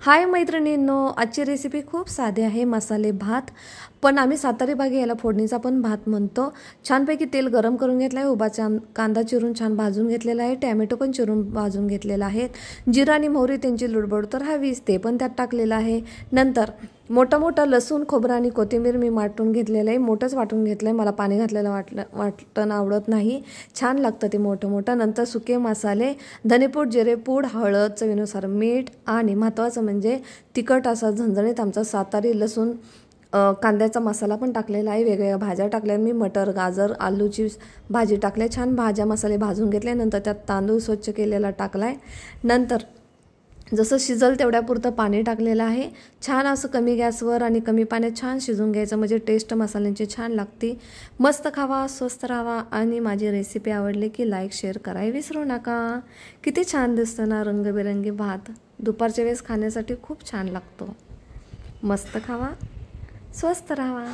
हाय मैत्रिणींनो, आजची रेसिपी खूप साधी आहे. मसाले भात, पण आम्ही सातारी भागी याला फोडणीचा पण भात म्हणतो. छानपैकी तेल गरम करून घेतलं आहे. उभा कांदा चिरून छान भाजून घेतलेला आहे. टॅमॅटो पण चिरून भाजून घेतलेला आहे. जिरा आणि मोहरी त्यांची लुडबुड तर हवीच, ते पण त्यात टाकलेलं आहे. नंतर मोठं लसूण, खोबरं आणि कोथिंबीर मी वाटून घेतलेलं आहे. मोठंच वाटून घेतलं आहे. मला पाणी घातलेलं वाटण आवडत नाही. छान लागतं ते मोठं. नंतर सुके मसाले, धनेपूड, जिरेपूड, हळद, चवीनुसार मीठ आणि महत्त्वाचं म्हणजे तिखट असा झणझणीत आमचा सातारी लसूण कांद्याचा मसाला पण टाकलेला आहे. वेगवेगळ्या भाज्या टाकल्या. मी मटर, गाजर, आलूची भाजी टाकल्या. छान भाज्या मसाले भाजून घेतले. नंतर त्यात तांदूळ स्वच्छ केलेला टाकला आहे. नंतर जसं शिजल तेवढ्यापुरतं पाणी टाकलेलं आहे. छान असं कमी गॅसवर आणि कमी पाण्यात छान शिजून घ्यायचं, म्हणजे टेस्ट मसाल्यांची छान लागते. मस्त खावा, स्वस्त राहावा आणि माझी रेसिपी आवडली की लाईक शेअर करायला विसरू नका. किती छान दिसतं ना रंगबेरंगी भात. दुपारच्या वेळेस खाण्यासाठी खूप छान लागतो. मस्त खावा, स्वस्त राहावा.